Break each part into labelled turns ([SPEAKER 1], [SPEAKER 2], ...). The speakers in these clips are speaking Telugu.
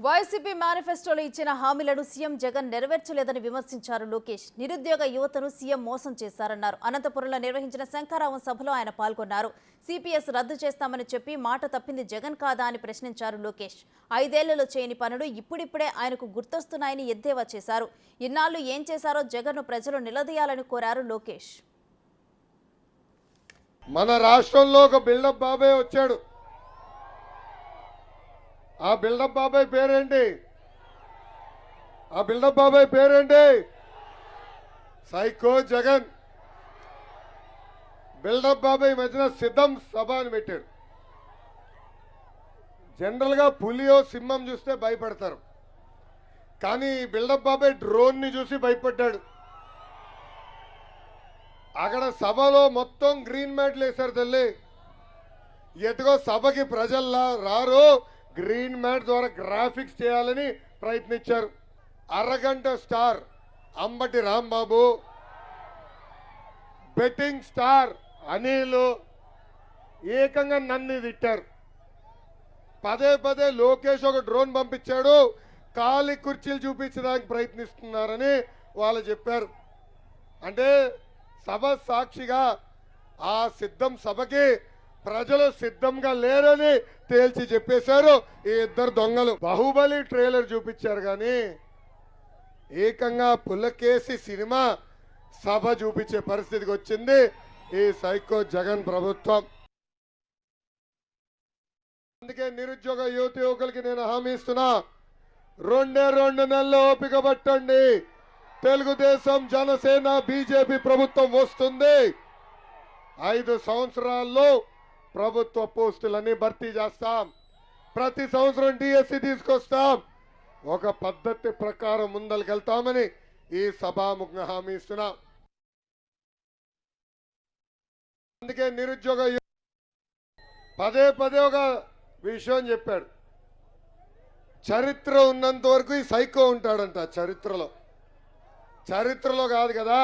[SPEAKER 1] వైసీపీ మేనిఫెస్టోలో ఇచ్చిన హామీలను సీఎం జగన్ నెరవేర్చలేదని విమర్శించారు లోకేష్. నిరుద్యోగ యువతను సీఎం మోసం చేశారన్నారు. అనంతపురంలో నిర్వహించిన శంఖారావం సభలో ఆయన పాల్గొన్నారు. సిపిఎస్ రద్దు చేస్తామని చెప్పి మాట తప్పింది జగన్ కాదా అని ప్రశ్నించారు లోకేష్. 5 ఏళ్లలో చేయని పనులు ఇప్పుడిప్పుడే ఆయనకు గుర్తొస్తున్నాయని ఎద్దేవా చేశారు. ఇన్నాళ్లు ఏం చేశారో జగన్ను ప్రజలు నిలదీయాలని కోరారు లోకేష్.
[SPEAKER 2] మన రాష్ట్రంలో ఒక బిల్డప్ బాబాయ్ వచ్చాడు. ఆ బిల్డప్ బాబాయ్ పేరేంటి? సైకో జగన్. బిల్డప్ బాబాయ్ మధ్యన సిద్ధం సభ అని పెట్టాడు. జనరల్ గా పులియో సింహం చూస్తే భయపడతారు, కానీ బిల్డప్ బాబాయ్ డ్రోన్ ని చూసి భయపడ్డాడు. అక్కడ సభలో మొత్తం గ్రీన్ మ్యాట్లు వేశారు తల్లి. ఎటుగో సభకి ప్రజల్లా రారు, గ్రీన్ మ్యాట్ ద్వారా గ్రాఫిక్స్ చేయాలని ప్రయత్నించారు. అరగంట star Ambati Rambabu, betting star Anil ఏకంగా నన్ను తిట్టారు. పదే పదే లోకేష్ ఒక డ్రోన్ పంపించాడు, ఖాళీ కుర్చీలు చూపించడానికి ప్రయత్నిస్తున్నారని వాళ్ళు చెప్పారు. అంటే సభ సాక్షిగా ఆ సిద్ధం సభకి ప్రజలు సిద్ధంగా లేరని తేల్చి చెప్పేశారు ఈ ఇద్దరు దొంగలు. బాహుబలి ట్రైలర్ చూపించారు, కానీ ఏకంగా పుల్లకేసి సినిమా సభ చూపించే పరిస్థితికి వచ్చింది ఈ సైకో జగన్ ప్రభుత్వం. అందుకే నిరుద్యోగ యువకులకి నేను హామీ ఇస్తున్నా, 2 నెలలు ఓపిక పట్టండి. తెలుగుదేశం, జనసేన, బీజేపీ ప్రభుత్వం వస్తుంది. 5 సంవత్సరాల్లో ప్రభుత్వ పోస్టులన్నీ భర్తీ చేస్తాం. ప్రతి సంవత్సరం డిఎస్సి తీసుకొస్తాం. ఒక పద్ధతి ప్రకారం ముందరికెళ్తామని ఈ సభాముఖంగా హామీ ఇస్తున్నా. అందుకే నిరుద్యోగ పదే ఒక విషయం చెప్పాడు. చరిత్ర ఉన్నంత వరకు ఈ సైకో ఉంటాడంట. చరిత్రలో కాదు కదా,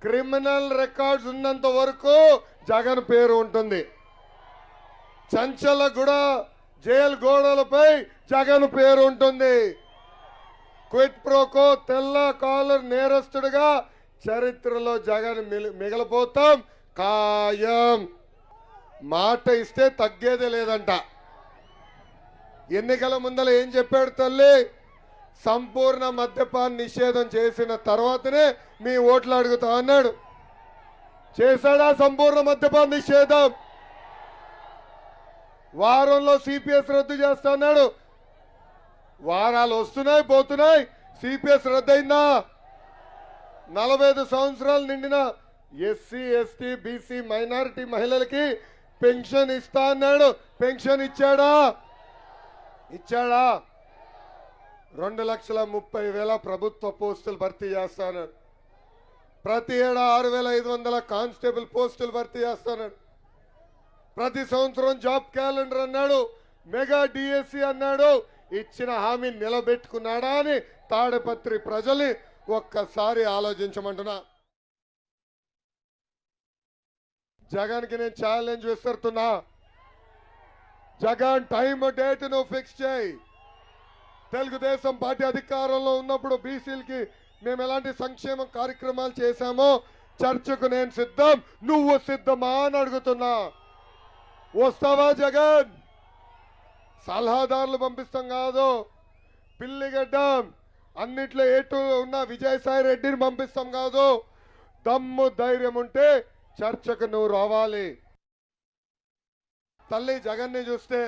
[SPEAKER 2] క్రిమినల్ రికార్డ్స్ ఉన్నంత వరకు జగన్ పేరు ఉంటుంది. చంచలగూడ జైలు గోడలపై జగన్ పేరు ఉంటుంది. క్విట్ ప్రోకో తెల్ల కాలర్ నేరస్తుడిగా చరిత్రలో జగన్ మిగిలిపోతాం ఖాయం. మాట ఇస్తే తగ్గేదే లేదంట. ఎన్నికల ముందర ఏం చెప్పాడు తల్లి? సంపూర్ణ మద్యపాన నిషేధం చేసిన తర్వాతనే మీ ఓట్లు అడుగుతా అన్నాడు. చేశాడా సంపూర్ణ మద్యపాన నిషేధం? వారంలో సిపిఎస్ రద్దు చేస్తా అన్నాడు. వారాలు వస్తున్నాయి పోతున్నాయి, సిపిఎస్ రద్దయిందా? 45 సంవత్సరాలు నిండిన ఎస్సీ ఎస్టీ బీసీ మైనారిటీ మహిళలకి పెన్షన్ ఇస్తా అన్నాడు. పెన్షన్ ఇచ్చాడా? 2,30,000 ప్రభుత్వ పోస్టులు భర్తీ చేస్తాను. ప్రతి ఏడా 6,500 కానిస్టేబుల్ పోస్టులు భర్తీ చేస్తాను. ప్రతి సంవత్సరం జాబ్ క్యాలెండర్ అన్నాడు, మెగా డిఎస్సి అన్నాడు. ఇచ్చిన హామీ నిలబెట్టుకున్నాడా అని తాడిపత్రి ప్రజల్ని ఒక్కసారి ఆలోచించమంటున్నా. జగన్కి నేను ఛాలెంజ్ విస్తున్నా. జగన్ టైం డేట్ నువ్వు ఫిక్స్ చేయి. తెలుగుదేశం పార్టీ అధికారంలో ఉన్నప్పుడు బీసీలకి మేము ఎలాంటి సంక్షేమ కార్యక్రమాలు చేశామో చర్చకు నేను సిద్ధం, నువ్వు సిద్ధమా అని అడుగుతున్నా. వస్తావా జగన్? సలహాదారులు పంపిస్తాం కాదు, పిల్లిగడ్డం అన్నిట్లో ఏటు ఉన్న విజయసాయి రెడ్డిని పంపిస్తాం కాదు. దమ్ము ధైర్యం ఉంటే చర్చకు నువ్వు రావాలి. తల్లి జగన్ని చూస్తే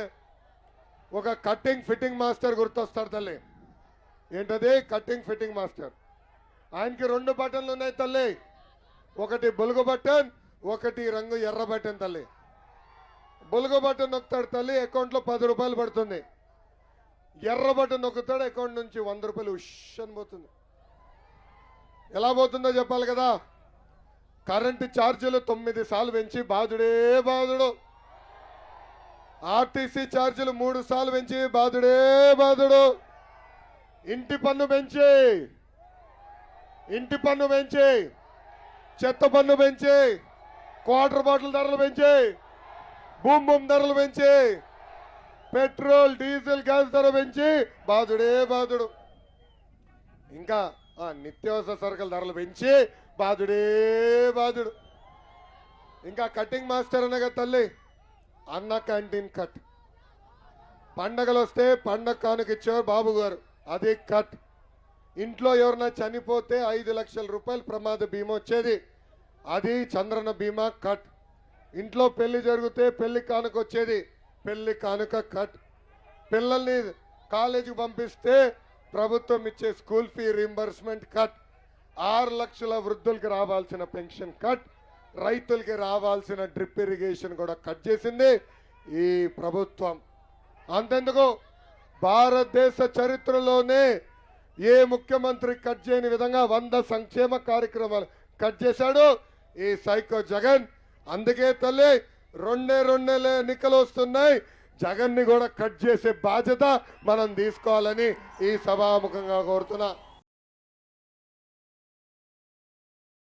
[SPEAKER 2] ఒక కట్టింగ్ ఫిట్టింగ్ మాస్టర్ గుర్తొస్తాడు తల్లి. ఏంటది? Cutting fitting master. ఆయనకి 2 బటన్లు ఉన్నాయి తల్లి, ఒకటి బులుగు బటన్, ఒకటి రంగు ఎర్ర బటన్ తల్లి. బులుగు బటన్ నొక్కుతాడు తల్లి, అకౌంట్లో 10 రూపాయలు పడుతుంది. ఎర్ర బటన్ నొక్కుతాడు, అకౌంట్ నుంచి 100 రూపాయలు ఉష్ అని పోతుంది. ఎలా పోతుందో చెప్పాలి కదా. కరెంటు ఛార్జీలు 9 సార్లు పెంచి బాధుడే బాధుడు. ఆర్టీసీ ఛార్జీలు 3 సార్లు పెంచి బాధుడే బాధుడు. ఇంటి పన్ను పెంచి, చెత్త పన్ను పెంచి, క్వార్టర్ బాటిల్ ధరలు పెంచి, భూమి ధరలు పెంచి, పెట్రోల్ డీజిల్ గ్యాస్ ధర పెంచి బాధుడే బాధుడు. ఇంకా నిత్యావసర సరుకుల ధరలు పెంచి బాధుడే బాధుడు. ఇంకా కటింగ్ మాస్టర్ అనగా తల్లి అన్న క్యాంటీన్ కట్. పండగలు వస్తే పండగ కానుక ఇచ్చేవారు బాబు గారు, అది కట్. ఇంట్లో ఎవరన్నా చనిపోతే 5 లక్షల రూపాయలు ప్రమాద బీమా వచ్చేది, అది చంద్రన్న బీమా కట్. ఇంట్లో పెళ్లి జరిగితే పెళ్లి కానుక వచ్చేది, పెళ్లి కానుక కట్. పిల్లల్ని కాలేజీకి పంపిస్తే ప్రభుత్వం ఇచ్చే స్కూల్ ఫీ రీంబర్స్మెంట్ కట్. 6 లక్షల వృద్ధులకి రావాల్సిన పెన్షన్ కట్. రైతులకి రావాల్సిన డ్రిప్ ఇరిగేషన్ కూడా కట్ చేసింది ఈ ప్రభుత్వం. అంతెందుకు భారతదేశ చరిత్రలోనే ఏ ముఖ్యమంత్రి కట్ చేయని విధంగా 100 సంక్షేమ కార్యక్రమాలు కట్ చేశాడు ఈ సైకో జగన్. అందుకే తల్లి రెండే ఎన్నికలు వస్తున్నాయి, జగన్ ని కూడా కట్ చేసే బాధ్యత మనం తీసుకోవాలని ఈ సభాముఖంగా కోరుతున్నా.